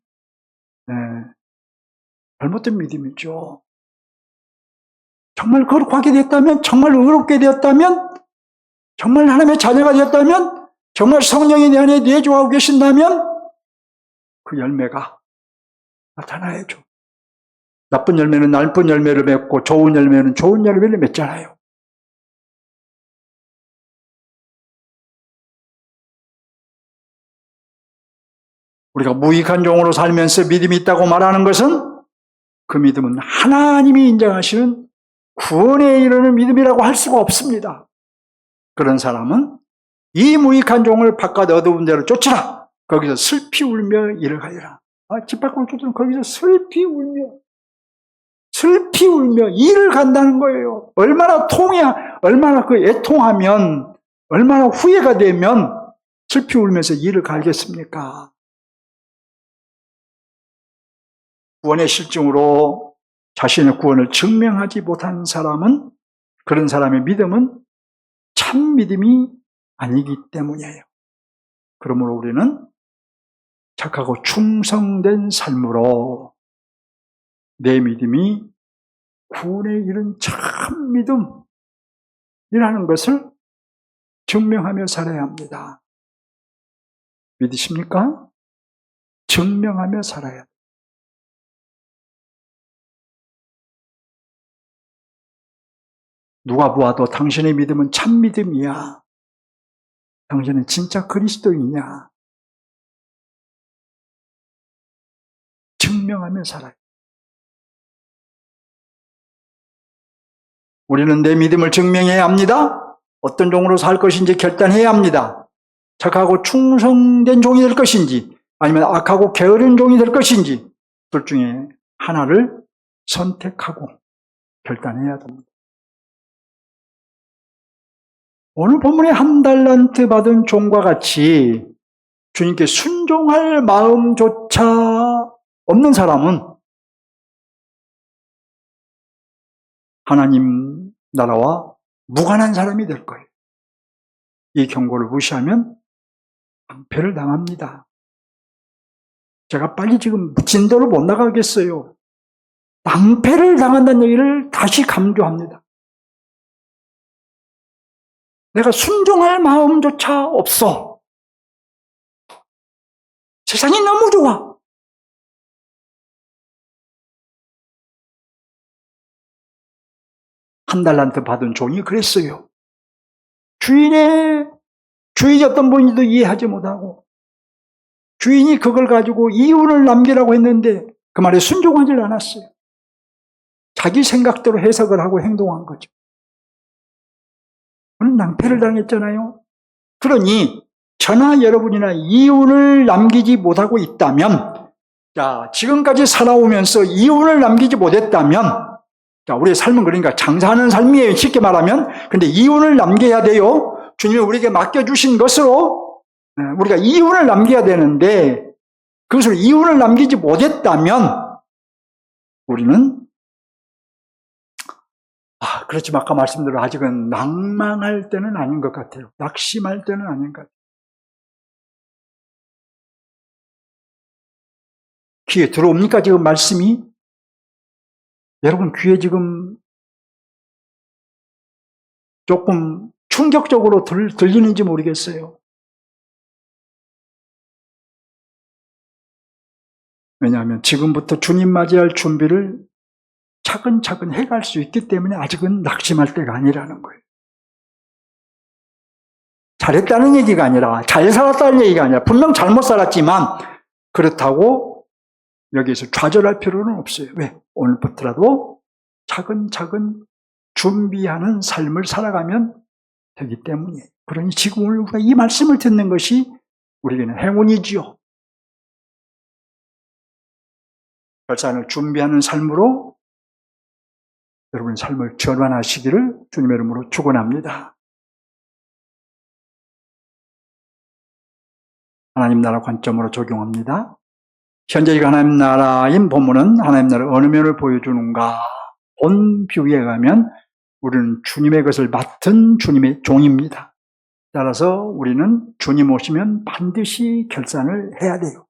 잘못된 믿음이죠. 정말 거룩하게 되었다면, 정말 의롭게 되었다면, 정말 하나님의 자녀가 되었다면 정말 성령이 내 안에 내주하고 계신다면 그 열매가 나타나야죠. 나쁜 열매는 나쁜 열매를 맺고 좋은 열매는 좋은 열매를 맺잖아요. 우리가 무익한 종으로 살면서 믿음이 있다고 말하는 것은 그 믿음은 하나님이 인정하시는 구원에 이르는 믿음이라고 할 수가 없습니다. 그런 사람은 이 무익한 종을 바깥 어두운 데로 쫓으라. 거기서 슬피 울며 일을 가리라. 집 밖으로 쫓으면 거기서 슬피 울며 일을 간다는 거예요. 얼마나 얼마나 그 애통하면, 얼마나 후회가 되면 슬피 울면서 일을 갈겠습니까? 구원의 실증으로 자신의 구원을 증명하지 못한 사람은, 그런 사람의 믿음은 참 믿음이 아니기 때문이에요. 그러므로 우리는 착하고 충성된 삶으로 내 믿음이 구원에 이른 참 믿음이라는 것을 증명하며 살아야 합니다. 믿으십니까? 증명하며 살아야 합니다. 누가 보아도 당신의 믿음은 참 믿음이야. 당신은 진짜 그리스도이냐? 증명하며 살아요. 우리는 내 믿음을 증명해야 합니다. 어떤 종으로 살 것인지 결단해야 합니다. 착하고 충성된 종이 될 것인지 아니면 악하고 게으른 종이 될 것인지 둘 중에 하나를 선택하고 결단해야 됩니다. 오늘 본문의 한 달란트 받은 종과 같이 주님께 순종할 마음조차 없는 사람은 하나님 나라와 무관한 사람이 될 거예요. 이 경고를 무시하면 낭패를 당합니다. 제가 빨리 지금 진도를 못 나가겠어요. 낭패를 당한다는 얘기를 다시 강조합니다. 내가 순종할 마음조차 없어. 세상이 너무 좋아. 한 달란트 받은 종이 그랬어요. 주인이 어떤 분인지도 이해하지 못하고 주인이 그걸 가지고 이윤을 남기라고 했는데 그 말에 순종하지 않았어요. 자기 생각대로 해석을 하고 행동한 거죠. 그는 낭패를 당했잖아요. 그러니 저나 여러분이나 이윤을 남기지 못하고 있다면, 자, 지금까지 살아오면서 이윤을 남기지 못했다면, 자, 우리의 삶은 그러니까 장사하는 삶이에요. 쉽게 말하면. 근데 이윤을 남겨야 돼요. 주님이 우리에게 맡겨주신 것으로 우리가 이윤을 남겨야 되는데 그것으로 이윤을 남기지 못했다면 우리는 그렇지만 아까 말씀대로 아직은 낭망할 때는 아닌 것 같아요. 낙심할 때는 아닌 것 같아요. 귀에 들어옵니까 지금 말씀이? 여러분 귀에 지금 조금 충격적으로 들리는지 모르겠어요. 왜냐하면 지금부터 주님 맞이할 준비를 차근차근 해갈 수 있기 때문에 아직은 낙심할 때가 아니라는 거예요. 잘했다는 얘기가 아니라 잘 살았다는 얘기가 아니라 분명 잘못 살았지만 그렇다고 여기서 좌절할 필요는 없어요. 왜? 오늘부터라도 차근차근 준비하는 삶을 살아가면 되기 때문이에요. 그러니 지금 우리가 이 말씀을 듣는 것이 우리에게는 행운이지요. 결산을 준비하는 삶으로 여러분의 삶을 전환하시기를 주님의 이름으로 축원합니다. 하나님 나라 관점으로 적용합니다. 현재 이 하나님 나라인 본문은 하나님 나라의 어느 면을 보여주는가? 본 비유에 가면 우리는 주님의 것을 맡은 주님의 종입니다. 따라서 우리는 주님 오시면 반드시 결산을 해야 돼요.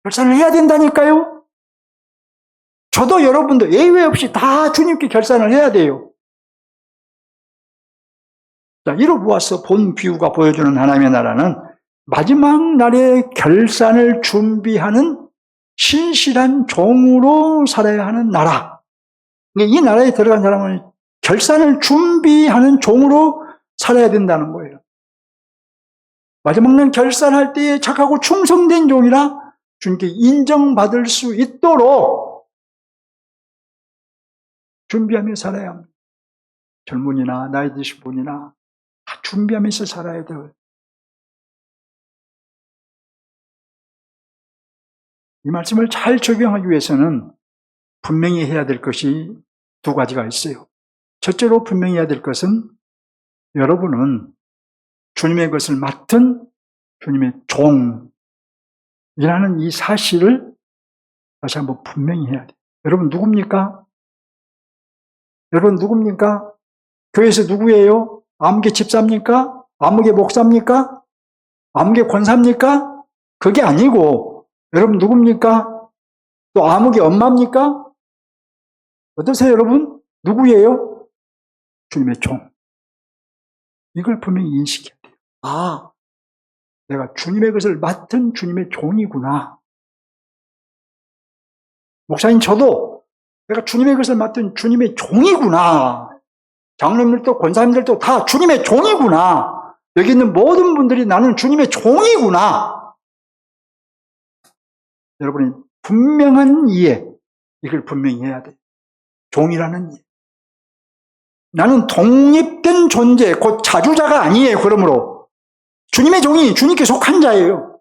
결산을 해야 된다니까요. 저도 여러분도 예외 없이 다 주님께 결산을 해야 돼요. 자, 이로보아서 본 비유가 보여주는 하나님의 나라는 마지막 날의 결산을 준비하는 신실한 종으로 살아야 하는 나라. 이 나라에 들어간 사람은 결산을 준비하는 종으로 살아야 된다는 거예요. 마지막 날 결산할 때에 착하고 충성된 종이라 주님께 인정받을 수 있도록 준비하며 살아야 합니다. 젊은이나 나이 드신 분이나 다 준비하면서 살아야 돼요. 이 말씀을 잘 적용하기 위해서는 분명히 해야 될 것이 두 가지가 있어요. 첫째로 분명히 해야 될 것은 여러분은 주님의 것을 맡은 주님의 종이라는 이 사실을 다시 한번 분명히 해야 돼요. 여러분 누굽니까? 여러분 누굽니까? 교회에서 누구예요? 아무개 집사입니까? 아무개 목사입니까? 아무개 권사입니까? 그게 아니고 여러분 누굽니까? 또 아무개 엄마입니까? 어떠세요 여러분? 누구예요? 주님의 종. 이걸 분명히 인식해야 돼요. 아, 내가 주님의 것을 맡은 주님의 종이구나. 목사님 저도 내가 주님의 것을 맡은 주님의 종이구나. 장로님들도 권사님들도 다 주님의 종이구나. 여기 있는 모든 분들이 나는 주님의 종이구나. 여러분이 분명한 이해, 이걸 분명히 해야 돼요. 종이라는 이해. 나는 독립된 존재, 곧 자주자가 아니에요. 그러므로 주님의 종이 주님께 속한 자예요.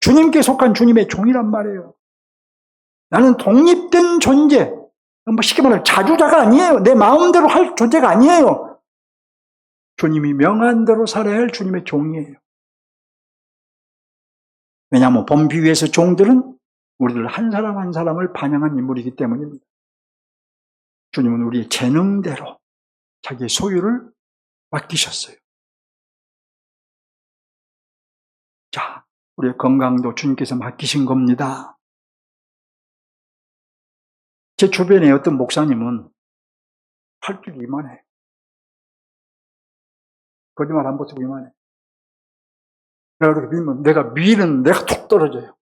주님께 속한 주님의 종이란 말이에요. 나는 독립된 존재, 뭐 쉽게 말하면 자주자가 아니에요. 내 마음대로 할 존재가 아니에요. 주님이 명한 대로 살아야 할 주님의 종이에요. 왜냐하면 본 비유에서 종들은 우리들 한 사람 한 사람을 반영한 인물이기 때문입니다. 주님은 우리의 재능대로 자기의 소유를 맡기셨어요. 자, 우리의 건강도 주님께서 맡기신 겁니다. 제 주변에 어떤 목사님은 할 줄이 이만해. 거짓말 안 벗고 이만해. 내가 그렇게 믿으면 내가 툭 떨어져요.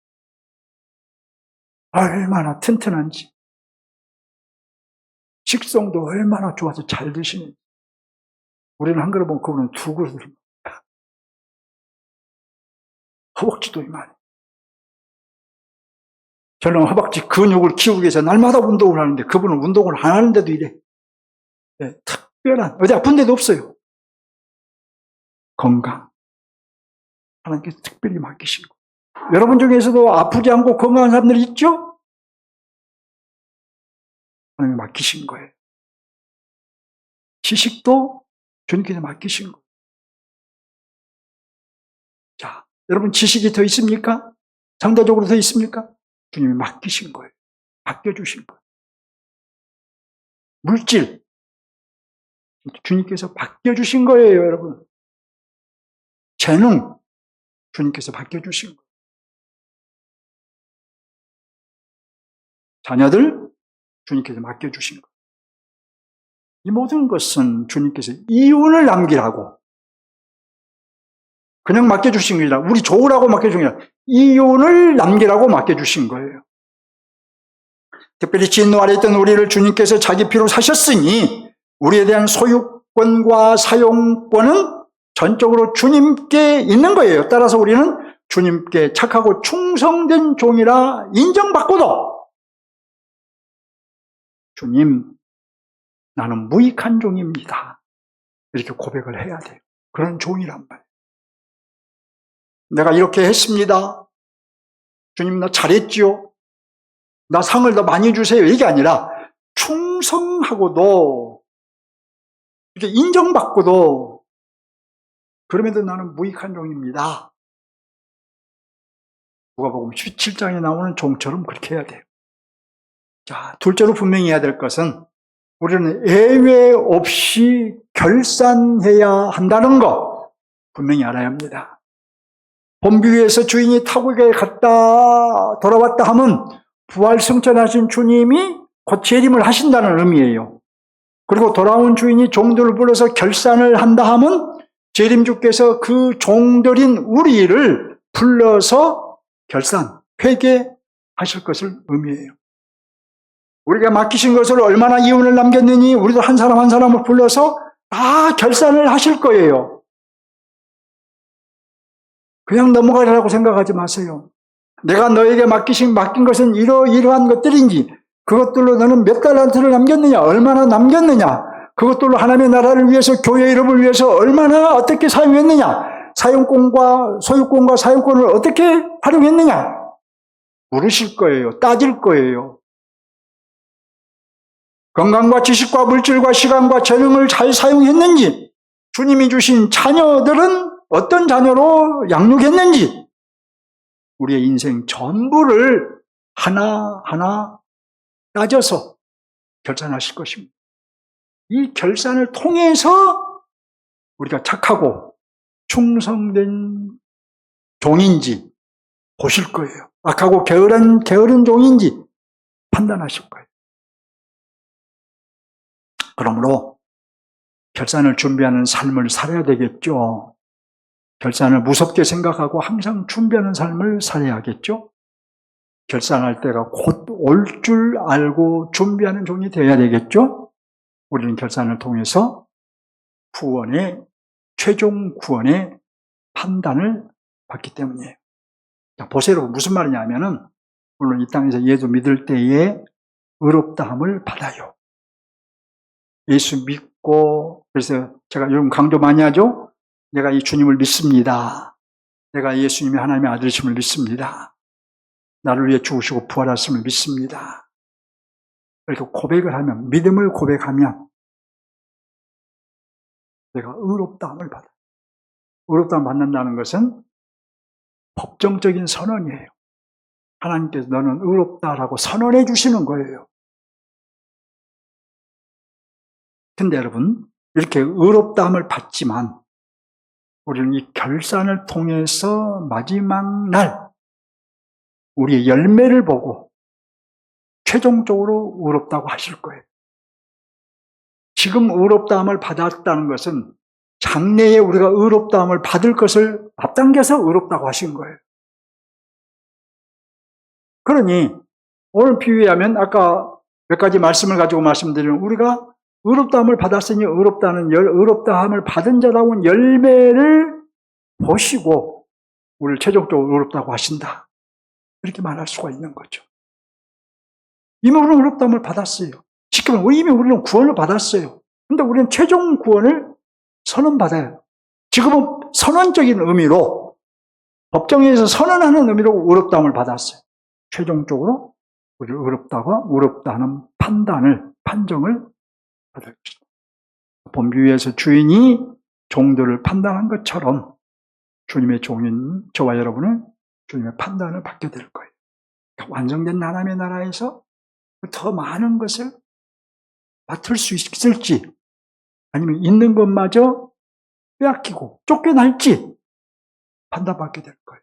얼마나 튼튼한지. 식성도 얼마나 좋아서 잘 드시는지. 우리는 한 그릇 먹으면 그분은 두 그릇을 먹어요. 허벅지도 이만해. 저는 허벅지 근육을 키우기 위해서 날마다 운동을 하는데 그분은 운동을 안 하는데도 이래. 네, 특별한, 어디 아픈 데도 없어요. 건강. 하나님께서 특별히 맡기신 거. 여러분 중에서도 아프지 않고 건강한 사람들이 있죠? 하나님 맡기신 거예요. 지식도 주님께서 맡기신 거예요. 자, 여러분 지식이 더 있습니까? 상대적으로 더 있습니까? 주님이 맡기신 거예요. 맡겨주신 거예요. 물질, 주님께서 맡겨주신 거예요, 여러분. 재능, 주님께서 맡겨주신 거예요. 자녀들, 주님께서 맡겨주신 거예요. 이 모든 것은 주님께서 이윤을 남기라고, 그냥 맡겨주신 게 아니라 우리 좋으라고 맡겨주신 게 아니라 이윤을 남기라고 맡겨주신 거예요. 특별히 진노 아래 있던 우리를 주님께서 자기 피로 사셨으니 우리에 대한 소유권과 사용권은 전적으로 주님께 있는 거예요. 따라서 우리는 주님께 착하고 충성된 종이라 인정받고도 주님, 나는 무익한 종입니다. 이렇게 고백을 해야 돼요. 그런 종이란 말이에요. 내가 이렇게 했습니다. 주님, 나 잘했지요? 나 상을 더 많이 주세요. 이게 아니라 충성하고도 이렇게 인정받고도 그럼에도 나는 무익한 종입니다. 누가복음 17장에 나오는 종처럼 그렇게 해야 돼요. 자, 둘째로 분명히 해야 될 것은 우리는 예외 없이 결산해야 한다는 것 분명히 알아야 합니다. 본비유에서 주인이 타국에 갔다 돌아왔다 하면 부활 승천하신 주님이 곧 재림을 하신다는 의미예요. 그리고 돌아온 주인이 종들을 불러서 결산을 한다 하면 재림주께서 그 종들인 우리를 불러서 결산, 회개하실 것을 의미해요. 우리가 맡기신 것을 얼마나 이윤을 남겼느니 우리도 한 사람 한 사람을 불러서 다 결산을 하실 거예요. 그냥 넘어가리라고 생각하지 마세요. 내가 너에게 맡긴 것은 이러이러한 것들인지, 그것들로 너는 몇 달란트를 남겼느냐, 얼마나 남겼느냐, 그것들로 하나님의 나라를 위해서, 교회 이름을 위해서 얼마나 어떻게 사용했느냐, 사용권과 소유권과 사용권을 어떻게 활용했느냐 물으실 거예요. 따질 거예요. 건강과 지식과 물질과 시간과 재능을 잘 사용했는지, 주님이 주신 자녀들은 어떤 자녀로 양육했는지, 우리의 인생 전부를 하나하나 따져서 결산하실 것입니다. 이 결산을 통해서 우리가 착하고 충성된 종인지 보실 거예요. 악하고 게으른 종인지 판단하실 거예요. 그러므로 결산을 준비하는 삶을 살아야 되겠죠. 결산을 무섭게 생각하고 항상 준비하는 삶을 살아야겠죠. 결산할 때가 곧 올 줄 알고 준비하는 종이 되어야 되겠죠. 우리는 결산을 통해서 최종 구원의 판단을 받기 때문이에요. 자, 보세요. 무슨 말이냐면은, 물론 이 땅에서 예수 믿을 때에 의롭다함을 받아요. 예수 믿고, 그래서 제가 요즘 강조 많이 하죠? 내가 이 주님을 믿습니다. 내가 예수님이 하나님의 아들이심을 믿습니다. 나를 위해 죽으시고 부활하심을 믿습니다. 이렇게 고백을 하면, 믿음을 고백하면 내가 의롭다함을 받아요. 의롭다함을 받는다는 것은 법정적인 선언이에요. 하나님께서 너는 의롭다라고 선언해 주시는 거예요. 근데 여러분, 이렇게 의롭다함을 받지만 우리는 이 결산을 통해서 마지막 날 우리의 열매를 보고 최종적으로 의롭다고 하실 거예요. 지금 의롭다함을 받았다는 것은 장래에 우리가 의롭다함을 받을 것을 앞당겨서 의롭다고 하신 거예요. 그러니 오늘 비유하면 아까 몇 가지 말씀을 가지고 말씀드리면, 우리가 의롭다함을 받았으니 의롭다함을 받은 자다운 열매를 보시고 우리를 최종적으로 의롭다고 하신다, 이렇게 말할 수가 있는 거죠. 이미 우리는 의롭다함을 받았어요. 지금 이미 우리는 구원을 받았어요. 근데 우리는 최종 구원을 선언받아요. 지금은 선언적인 의미로, 법정에서 선언하는 의미로 의롭다함을 받았어요. 최종적으로 우리를 의롭다 하는 판정을 받을 것이다. 본비유에서 주인이 종들을 판단한 것처럼 주님의 종인 저와 여러분은 주님의 판단을 받게 될 거예요. 완성된 하나님의 나라에서 더 많은 것을 맡을 수 있을지, 아니면 있는 것마저 빼앗기고 쫓겨날지 판단받게 될 거예요.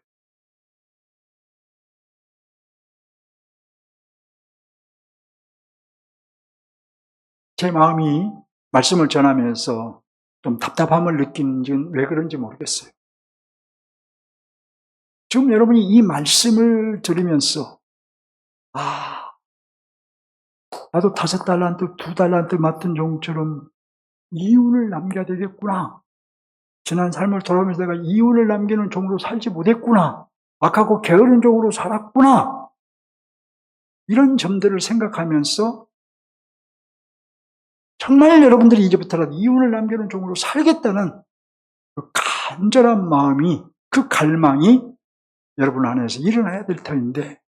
제 마음이 말씀을 전하면서 좀 답답함을 느끼는지는 왜 그런지 모르겠어요. 지금 여러분이 이 말씀을 들으면서, 나도 5달란트, 2달란트 맡은 종처럼 이윤을 남겨야 되겠구나. 지난 삶을 돌아보면서 내가 이윤을 남기는 종으로 살지 못했구나. 악하고 게으른 종으로 살았구나. 이런 점들을 생각하면서 정말 여러분들이 이제부터라도 이윤을 남기는 종으로 살겠다는 그 간절한 마음이, 그 갈망이 여러분 안에서 일어나야 될 터인데,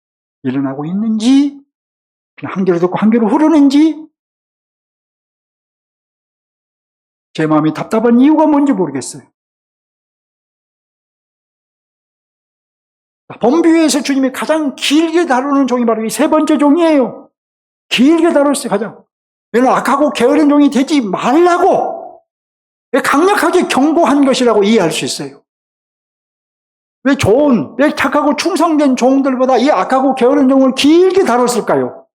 일어나고 있는지, 그냥 한 귀로 듣고 한 귀로 흐르는지, 제 마음이 답답한 이유가 뭔지 모르겠어요. 본비유에서 주님이 가장 길게 다루는 종이 바로 이 3번째 종이에요. 길게 다뤘어요, 가장. 얘는 악하고 게으른 종이 되지 말라고 강력하게 경고한 것이라고 이해할 수 있어요. 왜 착하고 충성된 종들보다 이 악하고 게으른 종을 길게 다뤘을까요?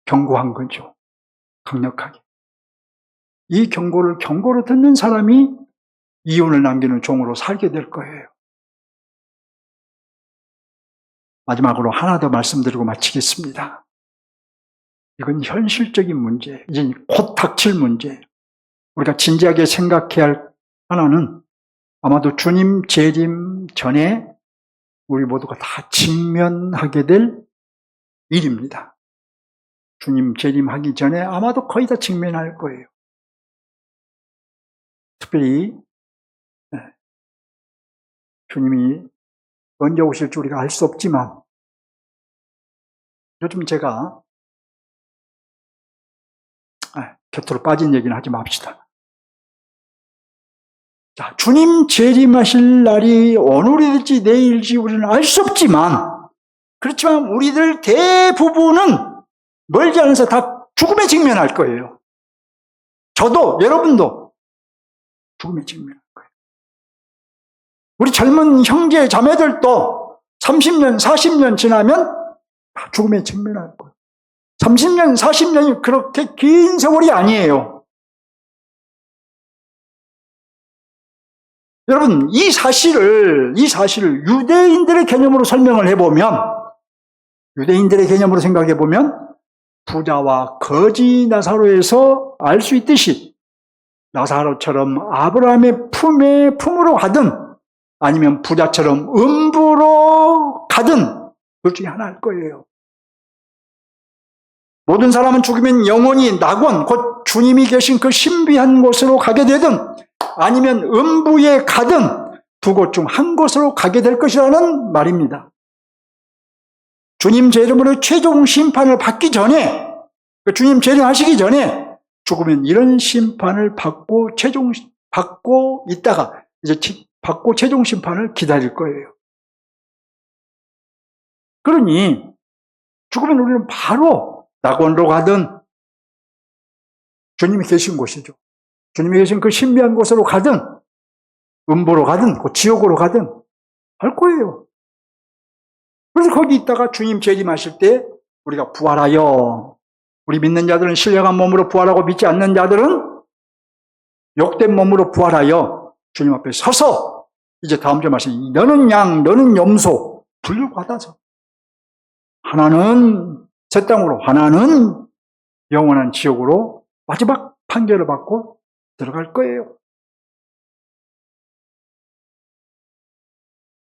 경고한 거죠. 강력하게. 이 경고를 경고로 듣는 사람이 이혼을 남기는 종으로 살게 될 거예요. 마지막으로 하나 더 말씀드리고 마치겠습니다. 이건 현실적인 문제, 이제 곧 닥칠 문제. 우리가 진지하게 생각해야 할 하나는 아마도 주님 재림 전에 우리 모두가 다 직면하게 될 일입니다. 주님 재림하기 전에 아마도 거의 다 직면할 거예요. 특별히 주님이 언제 오실지 우리가 알 수 없지만 요즘 제가 곁으로 빠진 얘기는 하지 맙시다. 자, 주님 재림하실 날이 오늘일지 내일일지 우리는 알 수 없지만 그렇지만 우리들 대부분은 멀지 않아서 다 죽음에 직면할 거예요. 저도 여러분도 죽음에 직면할 거예요. 우리 젊은 형제 자매들도 30년 40년 지나면 다 죽음에 직면할 거예요. 30년 40년이 그렇게 긴 세월이 아니에요. 여러분 이 사실을 유대인들의 개념으로 설명을 해보면 유대인들의 개념으로 생각해보면 부자와 거지 나사로에서 알 수 있듯이 나사로처럼 아브라함의 품으로 가든 아니면 부자처럼 음부로 가든 둘 중에 하나일 거예요. 모든 사람은 죽으면 영원히 낙원, 곧 주님이 계신 그 신비한 곳으로 가게 되든 아니면 음부에 가든 두 곳 중 한 곳으로 가게 될 것이라는 말입니다. 주님 재림으로 최종 심판을 받기 전에, 주님 재림하시기 전에 죽으면 이런 심판을 받고 있다가 이제 받고 최종 심판을 기다릴 거예요. 그러니 죽으면 우리는 바로 낙원으로 가든 주님이 계신 곳이죠. 주님이 계신 그 신비한 곳으로 가든 음부로 가든 지옥으로 가든 할 거예요. 그래서 거기 있다가 주님 재림하실 때 우리가 부활하여, 우리 믿는 자들은 신령한 몸으로 부활하고 믿지 않는 자들은 욕된 몸으로 부활하여 주님 앞에 서서 이제 다음 주에 말씀, 너는 양, 너는 염소 분류받아서 하나는 새 땅으로, 하나는 영원한 지옥으로 마지막 판결을 받고 들어갈 거예요.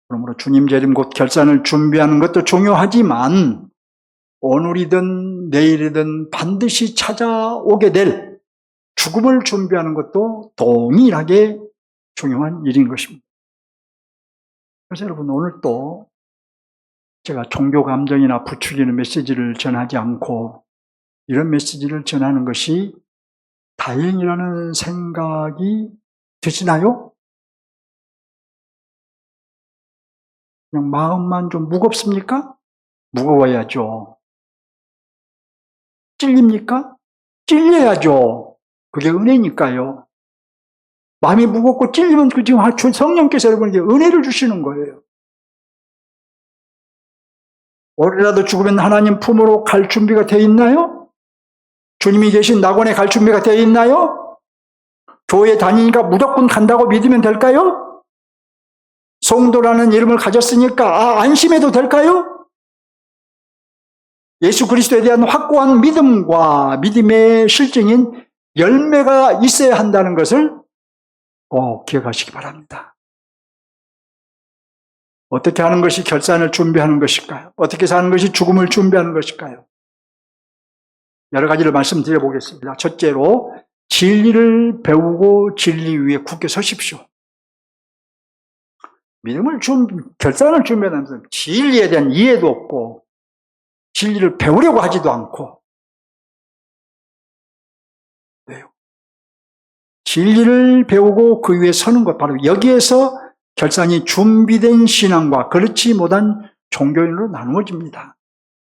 그러므로 주님 재림 곧 결산을 준비하는 것도 중요하지만 오늘이든 내일이든 반드시 찾아오게 될 죽음을 준비하는 것도 동일하게 중요한 일인 것입니다. 그래서 여러분 오늘 또 제가 종교 감정이나 부추기는 메시지를 전하지 않고 이런 메시지를 전하는 것이 다행이라는 생각이 드시나요? 그냥 마음만 좀 무겁습니까? 무거워야죠. 찔립니까? 찔려야죠. 그게 은혜니까요. 마음이 무겁고 찔리면 지금 성령께서 여러분에게 은혜를 주시는 거예요. 올해라도 죽으면 하나님 품으로 갈 준비가 되어 있나요? 주님이 계신 낙원에 갈 준비가 되어 있나요? 교회 다니니까 무조건 간다고 믿으면 될까요? 성도라는 이름을 가졌으니까 안심해도 될까요? 예수 그리스도에 대한 확고한 믿음과 믿음의 실증인 열매가 있어야 한다는 것을 꼭 기억하시기 바랍니다. 어떻게 하는 것이 결산을 준비하는 것일까요? 어떻게 사는 것이 죽음을 준비하는 것일까요? 여러 가지를 말씀드려 보겠습니다. 첫째로 진리를 배우고 진리 위에 굳게 서십시오. 믿음을 결산을 준비하면서 진리에 대한 이해도 없고 진리를 배우려고 하지도 않고 왜요? 진리를 배우고 그 위에 서는 것, 바로 여기에서 결산이 준비된 신앙과 그렇지 못한 종교인으로 나누어집니다.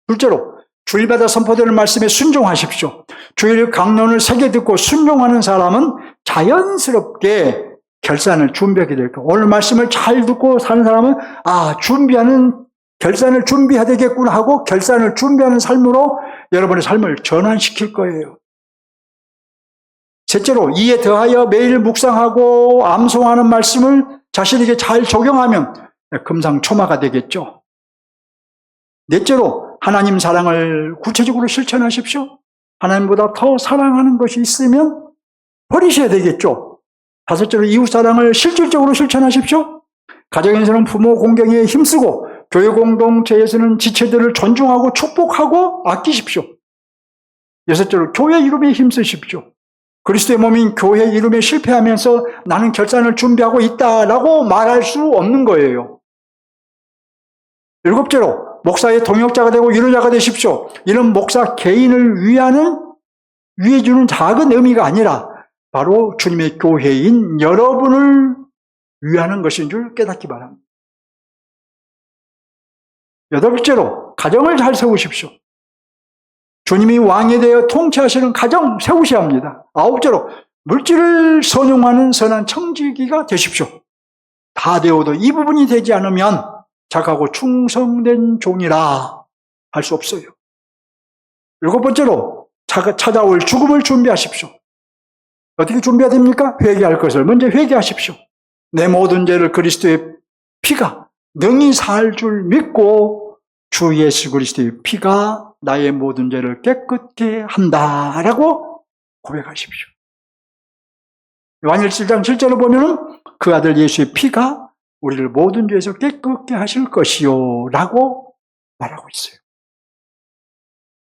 둘째로 주일마다 선포되는 말씀에 순종하십시오. 주일 강론을 새겨 듣고 순종하는 사람은 자연스럽게 결산을 준비하게 될 거예요. 오늘 말씀을 잘 듣고 사는 사람은 준비하는 결산을 준비해야 되겠구나 하고 결산을 준비하는 삶으로 여러분의 삶을 전환시킬 거예요. 셋째로, 이에 더하여 매일 묵상하고 암송하는 말씀을 자신에게 잘 적용하면 금상첨화가 되겠죠. 넷째로, 하나님 사랑을 구체적으로 실천하십시오. 하나님보다 더 사랑하는 것이 있으면 버리셔야 되겠죠. 다섯째로, 이웃 사랑을 실질적으로 실천하십시오. 가정에서는 부모 공경에 힘쓰고 교회 공동체에서는 지체들을 존중하고 축복하고 아끼십시오. 여섯째로, 교회 이름에 힘쓰십시오. 그리스도의 몸인 교회 이름에 실패하면서 나는 결산을 준비하고 있다라고 말할 수 없는 거예요. 일곱째로, 목사의 동역자가 되고 유로자가 되십시오. 이런 목사 개인을 위해 주는 작은 의미가 아니라 바로 주님의 교회인 여러분을 위하는 것인 줄 깨닫기 바랍니다. 여덟째로, 가정을 잘 세우십시오. 주님이 왕이 되어 통치하시는 가정 세우셔야 합니다. 아홉째로, 물질을 선용하는 선한 청지기가 되십시오. 다 되어도 이 부분이 되지 않으면 착하고 충성된 종이라 할 수 없어요. 일곱 번째로, 찾아올 죽음을 준비하십시오. 어떻게 준비해야 됩니까? 회개할 것을 먼저 회개하십시오. 내 모든 죄를 그리스도의 피가 능히 살 줄 믿고 주 예수 그리스도의 피가 나의 모든 죄를 깨끗게 한다라고 고백하십시오. 요한일서 7장 7절을 보면 그 아들 예수의 피가 우리를 모든 죄에서 깨끗게 하실 것이요 라고 말하고 있어요.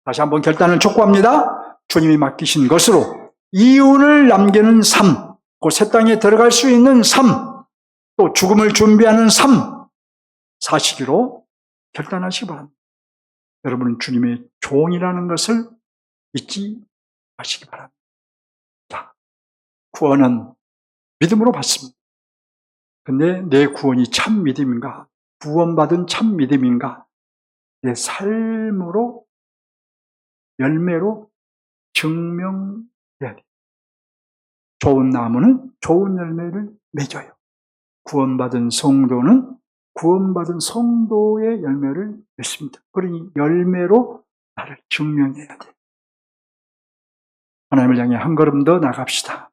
다시 한번 결단을 촉구합니다. 주님이 맡기신 것으로 이윤을 남기는 삶, 그 새 땅에 들어갈 수 있는 삶, 또 죽음을 준비하는 삶 사시기로 결단하시기 바랍니다. 여러분은 주님의 종이라는 것을 잊지 마시기 바랍니다. 자, 구원은 믿음으로 받습니다. 근데 내 구원이 참 믿음인가? 구원받은 참 믿음인가? 내 삶으로, 열매로 증명해야 돼요. 좋은 나무는 좋은 열매를 맺어요. 구원받은 성도는 구원받은 성도의 열매를 맺습니다. 그러니 열매로 나를 증명해야 돼요. 하나님을 향해 한 걸음 더 나갑시다.